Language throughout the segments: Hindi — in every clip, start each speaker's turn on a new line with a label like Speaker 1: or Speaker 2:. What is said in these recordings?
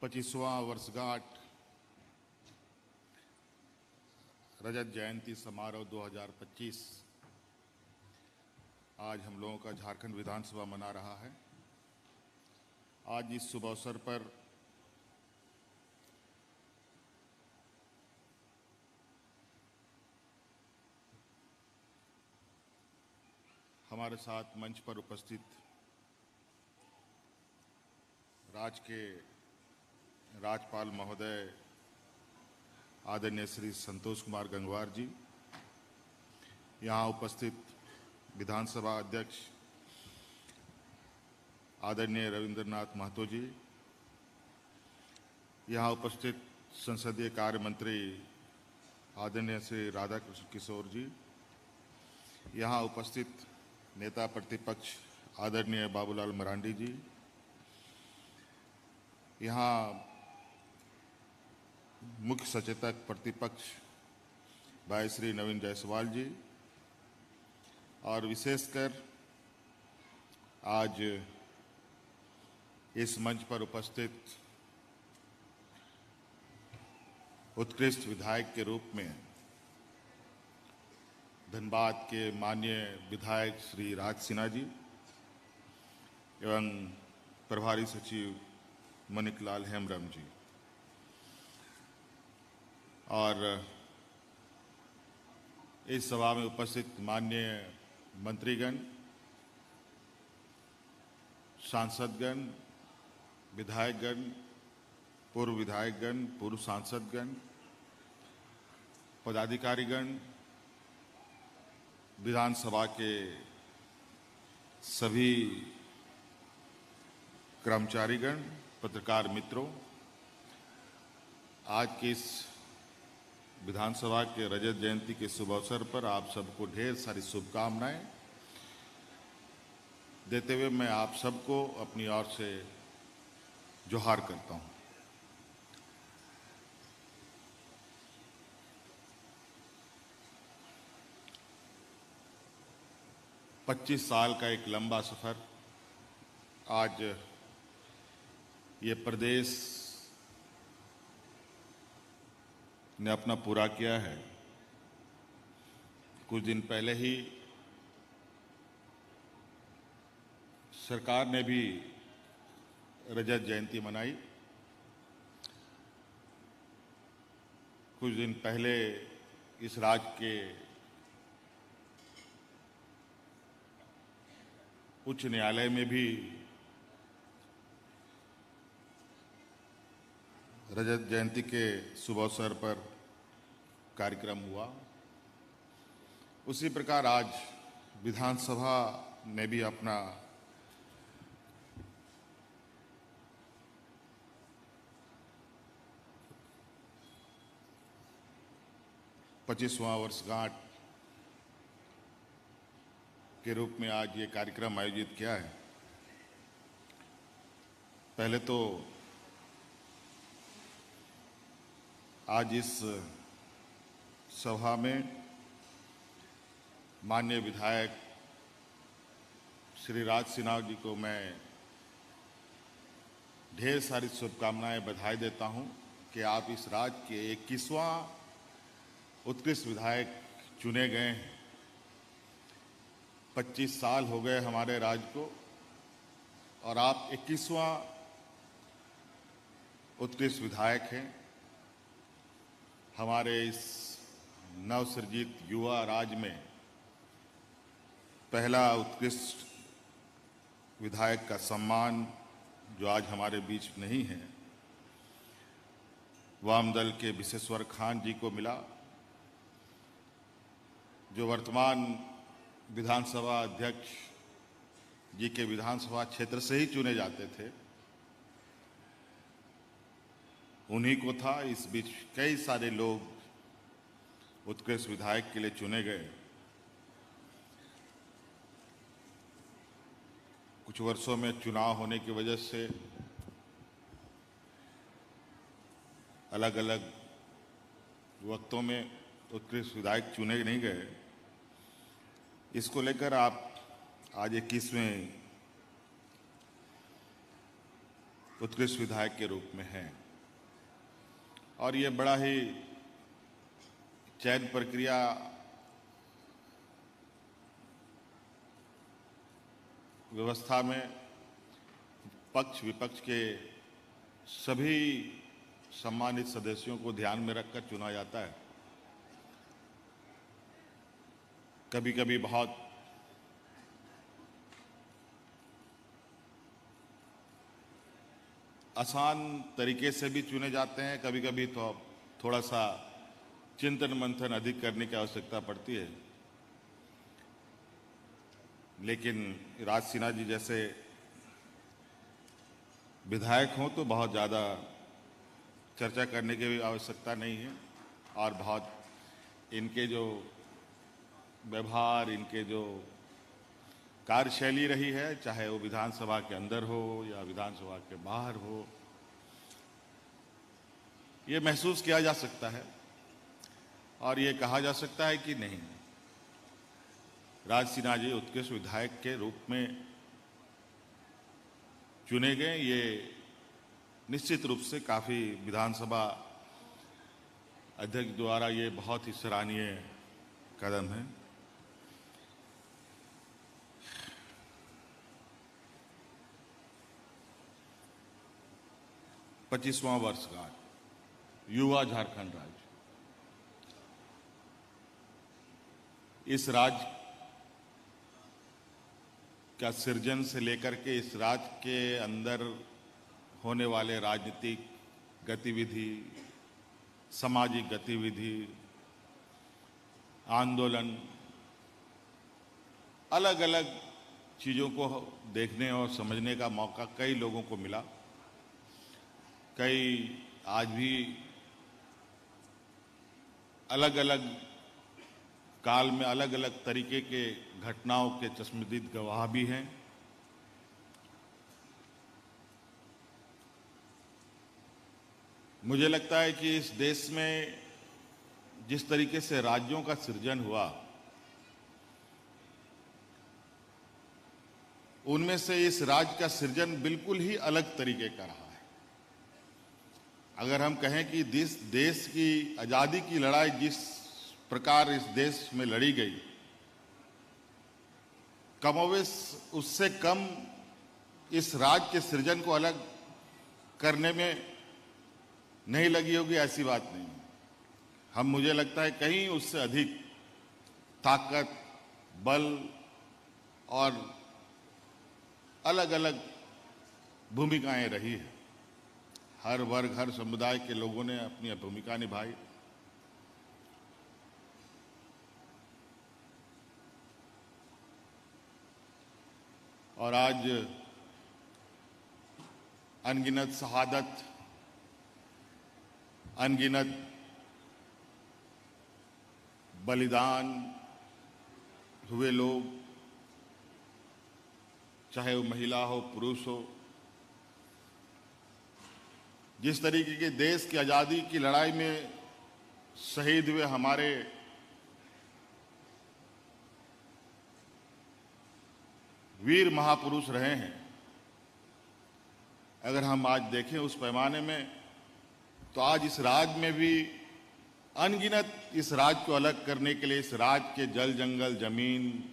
Speaker 1: 25वां वर्षगांठ रजत जयंती समारोह 2025 आज हम लोगों का झारखंड विधानसभा मना रहा है। आज इस शुभ अवसर पर हमारे साथ मंच पर उपस्थित राज्य के राज्यपाल महोदय आदरणीय श्री संतोष कुमार गंगवार जी, यहाँ उपस्थित विधानसभा अध्यक्ष आदरणीय रविंद्रनाथ महतो जी, यहाँ उपस्थित संसदीय कार्य मंत्री आदरणीय श्री राधाकृष्ण किशोर जी, यहाँ उपस्थित नेता प्रतिपक्ष आदरणीय बाबूलाल मरांडी जी, यहाँ मुख्य सचेतक प्रतिपक्ष भाई श्री नवीन जायसवाल जी, और विशेषकर आज इस मंच पर उपस्थित उत्कृष्ट विधायक के रूप में धनबाद के माननीय विधायक श्री राज सिन्हा जी एवं प्रभारी सचिव मनिकलाल हेम्ब्रम जी, और इस सभा में उपस्थित माननीय मंत्रीगण, सांसदगण, विधायकगण, पूर्व विधायकगण, पूर्व सांसदगण, पदाधिकारीगण, विधानसभा के सभी कर्मचारीगण, पत्रकार मित्रों, आज के इस विधानसभा के रजत जयंती के शुभ अवसर पर आप सबको ढेर सारी शुभकामनाएं देते हुए मैं आप सबको अपनी ओर से जोहार करता हूं। पच्चीस साल का एक लंबा सफर आज ये प्रदेश ने अपना पूरा किया है। कुछ दिन पहले ही सरकार ने भी रजत जयंती मनाई। कुछ दिन पहले इस राज्य के उच्च न्यायालय में भी रजत जयंती के शुभ अवसर पर कार्यक्रम हुआ। उसी प्रकार आज विधानसभा ने भी अपना पच्चीसवां वर्षगांठ के रूप में आज ये कार्यक्रम आयोजित किया है। पहले तो आज इस सभा में माननीय विधायक श्री राज सिन्हा जी को मैं ढेर सारी शुभकामनाएं बधाई देता हूं कि आप इस राज्य के 21वां उत्कृष्ट विधायक चुने गए हैं। 25 साल हो गए हमारे राज्य को और आप 21वां उत्कृष्ट विधायक हैं। हमारे इस नवसृजित युवा राज्य में पहला उत्कृष्ट विधायक का सम्मान जो आज हमारे बीच नहीं है, वाम दल के विशेश्वर खान जी को मिला, जो वर्तमान विधानसभा अध्यक्ष जी के विधानसभा क्षेत्र से ही चुने जाते थे, उन्हीं को था। इस बीच कई सारे लोग उत्कृष्ट विधायक के लिए चुने गए। कुछ वर्षों में चुनाव होने की वजह से अलग अलग वक्तों में उत्कृष्ट विधायक चुने नहीं गए। इसको लेकर आप आज 21वें उत्कृष्ट विधायक के रूप में हैं और ये बड़ा ही चयन प्रक्रिया व्यवस्था में पक्ष विपक्ष के सभी सम्मानित सदस्यों को ध्यान में रखकर चुना जाता है। कभी कभी बहुत आसान तरीके से भी चुने जाते हैं, कभी कभी तो थोड़ा सा चिंतन मंथन अधिक करने की आवश्यकता पड़ती है। लेकिन राज सिन्हा जी जैसे विधायक हों तो बहुत ज़्यादा चर्चा करने की भी आवश्यकता नहीं है और बहुत इनके जो व्यवहार, इनके जो कार्यशैली रही है, चाहे वो विधानसभा के अंदर हो या विधानसभा के बाहर हो, ये महसूस किया जा सकता है और ये कहा जा सकता है कि नहीं, राज सिन्हा जी उत्कृष्ट विधायक के रूप में चुने गए। ये निश्चित रूप से काफ़ी विधानसभा अध्यक्ष द्वारा ये बहुत ही सराहनीय कदम है। पच्चीसवां वर्षगांठ युवा झारखंड राज्य, इस राज्य का सृजन से लेकर के इस राज्य के अंदर होने वाले राजनीतिक गतिविधि, सामाजिक गतिविधि, आंदोलन, अलग अलग चीज़ों को देखने और समझने का मौका कई लोगों को मिला। कई आज भी अलग अलग काल में अलग अलग तरीके के घटनाओं के चश्मदीद गवाह भी हैं। मुझे लगता है कि इस देश में जिस तरीके से राज्यों का सृजन हुआ, उनमें से इस राज्य का सृजन बिल्कुल ही अलग तरीके का रहा है। अगर हम कहें कि देश की आज़ादी की लड़ाई जिस प्रकार इस देश में लड़ी गई, कमोवेश उससे कम इस राज्य के सृजन को अलग करने में नहीं लगी होगी, ऐसी बात नहीं। हम, मुझे लगता है, कहीं उससे अधिक ताकत, बल और अलग अलग भूमिकाएं रही है। हर वर्ग, हर समुदाय के लोगों ने अपनी भूमिका निभाई। और आज अनगिनत शहादत, अनगिनत बलिदान हुए लोग, चाहे वो महिला हो, पुरुष हो, जिस तरीके के देश की आज़ादी की लड़ाई में शहीद हुए हमारे वीर महापुरुष रहे हैं, अगर हम आज देखें उस पैमाने में, तो आज इस राज्य में भी अनगिनत इस राज्य को अलग करने के लिए, इस राज्य के जल जंगल जमीन,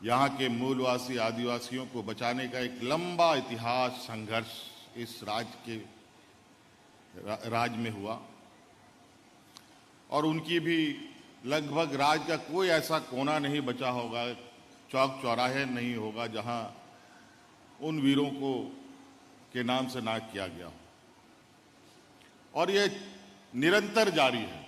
Speaker 1: यहाँ के मूलवासी आदिवासियों को बचाने का एक लंबा इतिहास, संघर्ष इस राज्य के राज्य में हुआ। और उनकी भी लगभग राज्य का कोई ऐसा कोना नहीं बचा होगा, चौक चौराहे नहीं होगा जहां उन वीरों को के नाम से ना किया गया हो। और ये निरंतर जारी है।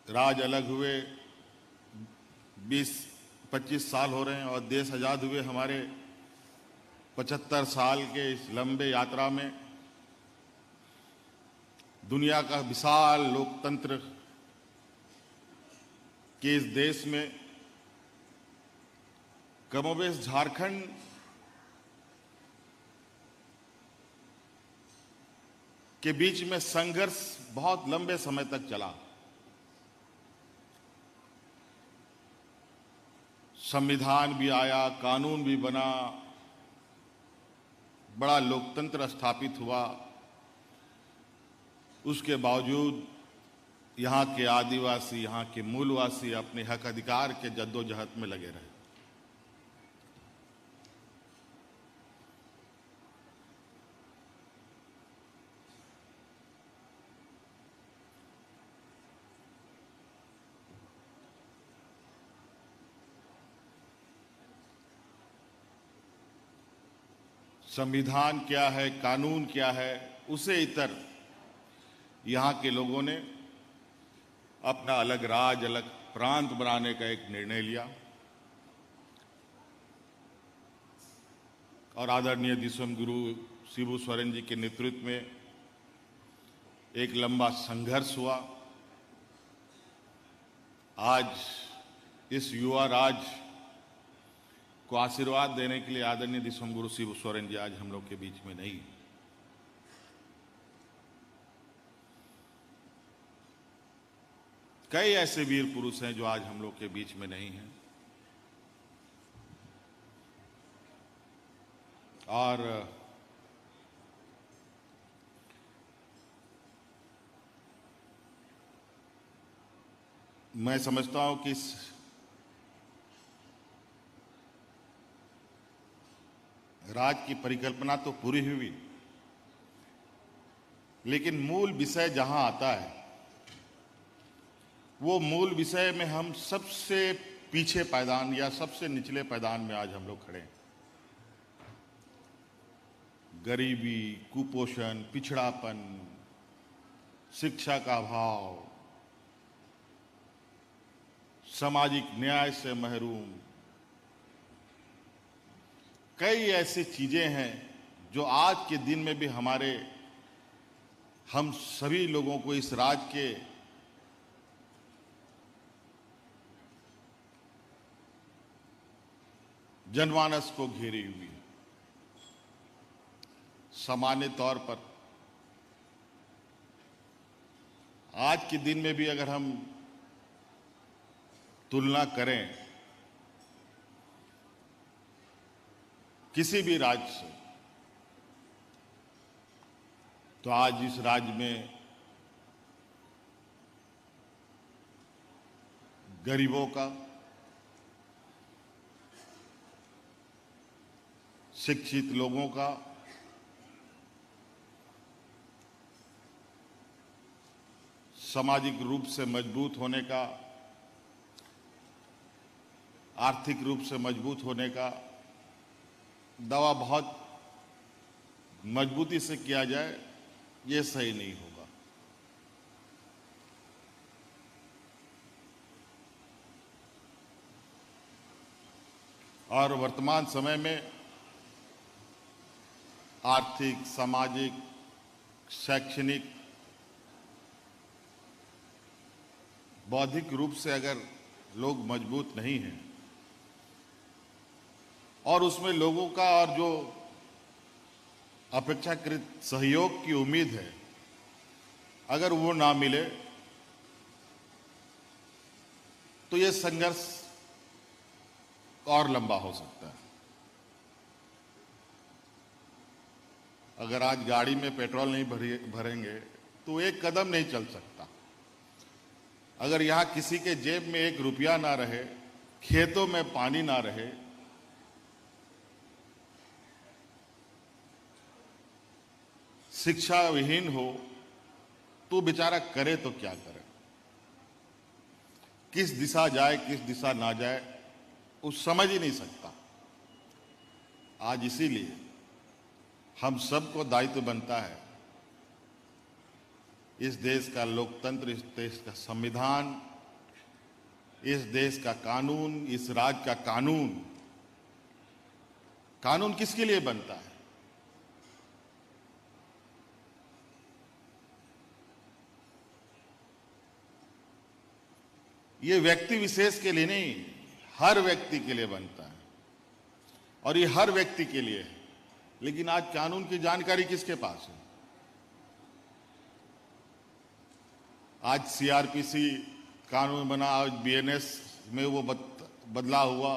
Speaker 1: राज अलग हुए 20-25 साल हो रहे हैं और देश आज़ाद हुए हमारे 75 साल के इस लंबे यात्रा में दुनिया का विशाल लोकतंत्र के इस देश में कमोबेश झारखंड के बीच में संघर्ष बहुत लंबे समय तक चला। संविधान भी आया, कानून भी बना, बड़ा लोकतंत्र स्थापित हुआ। उसके बावजूद यहाँ के आदिवासी, यहाँ के मूलवासी अपने हक अधिकार के जद्दोजहद में लगे रहे। संविधान क्या है, कानून क्या है, उसे इतर यहाँ के लोगों ने अपना अलग राज्य, अलग प्रांत बनाने का एक निर्णय लिया और आदरणीय दिसोम गुरु शिबू सोरेन जी के नेतृत्व में एक लंबा संघर्ष हुआ। आज इस युवा राज्य को आशीर्वाद देने के लिए आदरणीय दिसोम गुरु शिबू सोरेन जी आज हम लोग के बीच में नहीं। कई ऐसे वीर पुरुष हैं जो आज हम लोग के बीच में नहीं हैं। और मैं समझता हूं कि इस राज की परिकल्पना तो पूरी हुई, लेकिन मूल विषय जहां आता है वो मूल विषय में हम सबसे पीछे पायदान या सबसे निचले पायदान में आज हम लोग खड़े हैं। गरीबी, कुपोषण, पिछड़ापन, शिक्षा का अभाव, सामाजिक न्याय से महरूम, कई ऐसी चीजें हैं जो आज के दिन में भी हम सभी लोगों को इस राज्य के जनमानस को घेरी हुई है। सामान्य तौर पर आज के दिन में भी अगर हम तुलना करें किसी भी राज्य से, तो आज इस राज्य में गरीबों का, शिक्षित लोगों का, सामाजिक रूप से मजबूत होने का, आर्थिक रूप से मजबूत होने का दावा बहुत मजबूती से किया जाए, ये सही नहीं होगा। और वर्तमान समय में आर्थिक, सामाजिक, शैक्षणिक, बौद्धिक रूप से अगर लोग मजबूत नहीं हैं और उसमें लोगों का और जो अपेक्षाकृत सहयोग की उम्मीद है, अगर वो ना मिले तो ये संघर्ष और लंबा हो सकता है। अगर आज गाड़ी में पेट्रोल नहीं भरेंगे तो एक कदम नहीं चल सकता। अगर यहां किसी के जेब में एक रुपया ना रहे, खेतों में पानी ना रहे, शिक्षा विहीन हो, तो बेचारा करे तो क्या करे, किस दिशा जाए किस दिशा ना जाए, वो समझ ही नहीं सकता। आज इसीलिए हम सबको दायित्व बनता है इस देश का लोकतंत्र, इस देश का संविधान, इस देश का कानून, इस राज्य का कानून, कानून किसके लिए बनता है? ये व्यक्ति विशेष के लिए नहीं, हर व्यक्ति के लिए बनता है और ये हर व्यक्ति के लिए है। लेकिन आज कानून की जानकारी किसके पास है? आज सीआरपीसी कानून बना, आज बीएनएस में वो बदलाव हुआ।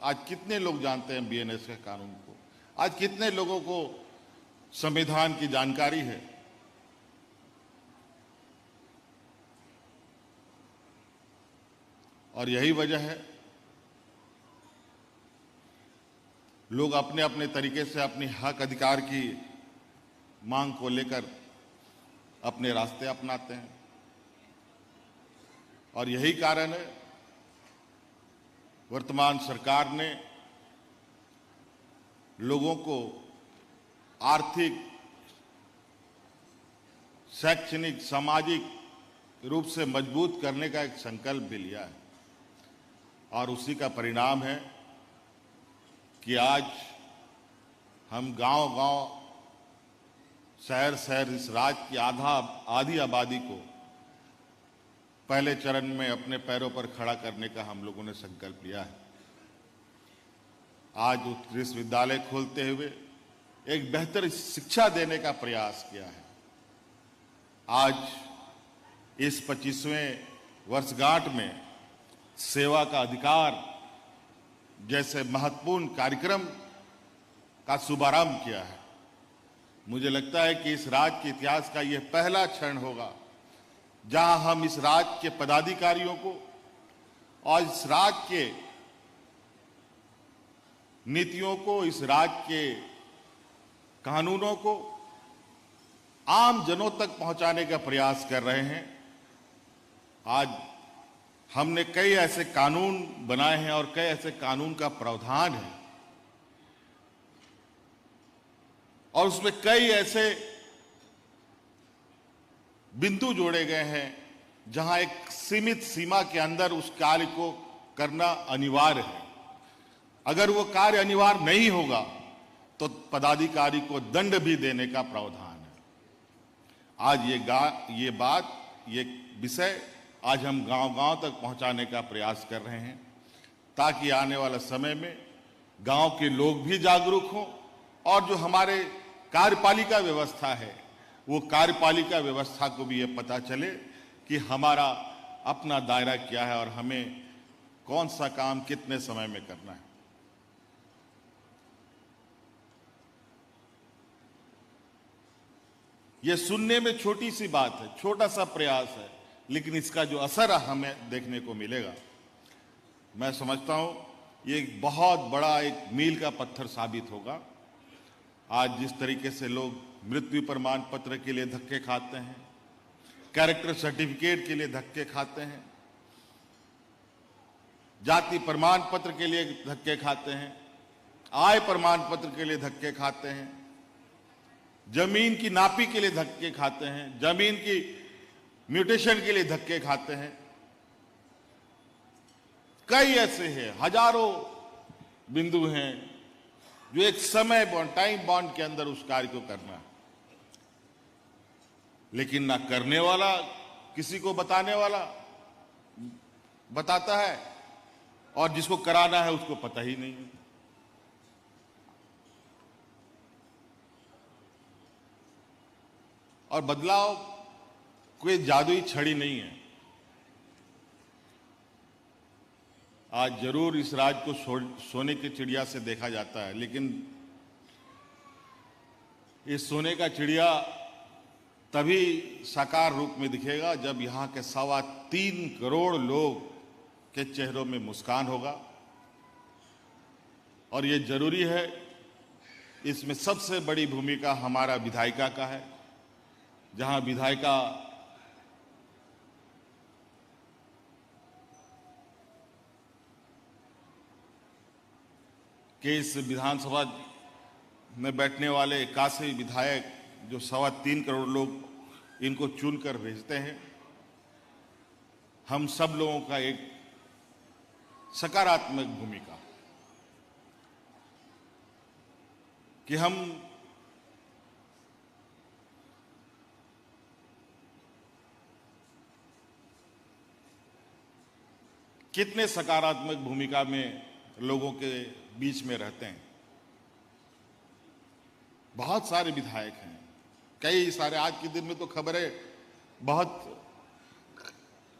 Speaker 1: आज कितने लोग जानते हैं बीएनएस के कानून को? आज कितने लोगों को संविधान की जानकारी है? और यही वजह है लोग अपने अपने तरीके से अपनी हक अधिकार की मांग को लेकर अपने रास्ते अपनाते हैं। और यही कारण है वर्तमान सरकार ने लोगों को आर्थिक, शैक्षणिक, सामाजिक रूप से मजबूत करने का एक संकल्प भी लिया है। और उसी का परिणाम है कि आज हम गांव-गांव, शहर-शहर इस राज्य की आधी आबादी को पहले चरण में अपने पैरों पर खड़ा करने का हम लोगों ने संकल्प लिया है। आज उत्कृष्ट विश्वविद्यालय खोलते हुए एक बेहतर शिक्षा देने का प्रयास किया है। आज इस 25वें वर्षगांठ में सेवा का अधिकार जैसे महत्वपूर्ण कार्यक्रम का शुभारंभ किया है। मुझे लगता है कि इस राज्य के इतिहास का यह पहला क्षण होगा जहां हम इस राज्य के पदाधिकारियों को और इस राज्य के नीतियों को, इस राज्य के कानूनों को आम जनों तक पहुंचाने का प्रयास कर रहे हैं। आज हमने कई ऐसे कानून बनाए हैं और कई ऐसे कानून का प्रावधान है और उसमें कई ऐसे बिंदु जोड़े गए हैं जहां एक सीमित सीमा के अंदर उस कार्य को करना अनिवार्य है। अगर वो कार्य अनिवार्य नहीं होगा तो पदाधिकारी को दंड भी देने का प्रावधान है। आज ये विषय आज हम गांव-गांव तक पहुंचाने का प्रयास कर रहे हैं ताकि आने वाला समय में गांव के लोग भी जागरूक हों और जो हमारे कार्यपालिका व्यवस्था है वो कार्यपालिका व्यवस्था को भी ये पता चले कि हमारा अपना दायरा क्या है और हमें कौन सा काम कितने समय में करना है। ये सुनने में छोटी सी बात है, छोटा सा प्रयास है, लेकिन इसका जो असर हमें देखने को मिलेगा, मैं समझता हूं ये एक बहुत बड़ा एक मील का पत्थर साबित होगा। आज जिस तरीके से लोग मृत्यु प्रमाण पत्र के लिए धक्के खाते हैं, कैरेक्टर सर्टिफिकेट के लिए धक्के खाते हैं, जाति प्रमाण पत्र के लिए धक्के खाते हैं, आय प्रमाण पत्र के लिए धक्के खाते हैं, जमीन की नापी के लिए धक्के खाते हैं, जमीन की म्यूटेशन के लिए धक्के खाते हैं। कई ऐसे हैं, हजारों बिंदु हैं जो एक समय बॉन्ड, टाइम बॉन्ड के अंदर उस कार्य को करना है, लेकिन ना करने वाला किसी को बताने वाला बताता है और जिसको कराना है उसको पता ही नहीं है। और बदलाव कोई जादुई छड़ी नहीं है। आज जरूर इस राज्य को सोने की चिड़िया से देखा जाता है, लेकिन इस सोने का चिड़िया तभी साकार रूप में दिखेगा जब यहाँ के 3.25 करोड़ लोग के चेहरों में मुस्कान होगा। और ये जरूरी है, इसमें सबसे बड़ी भूमिका हमारा विधायिका का है, जहां विधायिका के इस विधानसभा में बैठने वाले 81 विधायक जो 3.25 करोड़ लोग इनको चुनकर भेजते हैं, हम सब लोगों का एक सकारात्मक भूमिका कि हम कितने सकारात्मक भूमिका में लोगों के बीच में रहते हैं। बहुत सारे विधायक हैं, कई सारे, आज के दिन में तो खबरें बहुत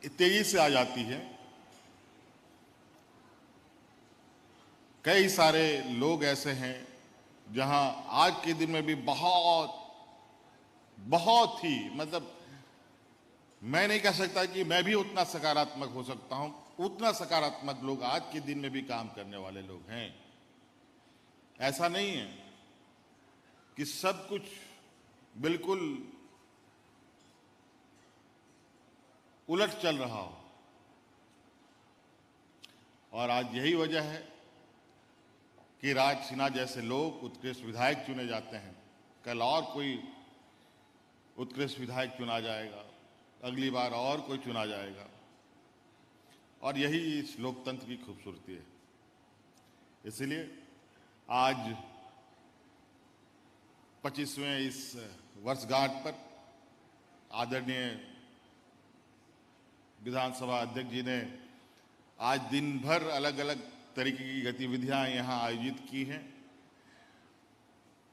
Speaker 1: तेजी से आ जाती है। कई सारे लोग ऐसे हैं जहां आज के दिन में भी बहुत बहुत ही मतलब मैं नहीं कह सकता कि मैं भी उतना सकारात्मक हो सकता हूं, उतना सकारात्मक लोग आज के दिन में भी काम करने वाले लोग हैं। ऐसा नहीं है कि सब कुछ बिल्कुल उलट चल रहा हो। और आज यही वजह है कि राज सिन्हा जैसे लोग उत्कृष्ट विधायक चुने जाते हैं। कल और कोई उत्कृष्ट विधायक चुना जाएगा, अगली बार और कोई चुना जाएगा। और यही इस लोकतंत्र की खूबसूरती है। इसलिए आज 25वें इस वर्षगांठ पर आदरणीय विधानसभा अध्यक्ष जी ने आज दिन भर अलग अलग तरीके की गतिविधियां यहां आयोजित की हैं।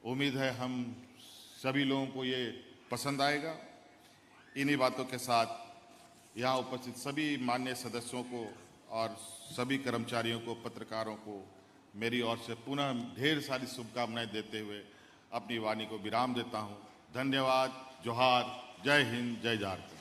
Speaker 1: उम्मीद है हम सभी लोगों को ये पसंद आएगा। इन्हीं बातों के साथ यहाँ उपस्थित सभी माननीय सदस्यों को और सभी कर्मचारियों को, पत्रकारों को मेरी ओर से पुनः ढेर सारी शुभकामनाएं देते हुए अपनी वाणी को विराम देता हूँ। धन्यवाद। जोहार। जय हिंद, जय झारखंड।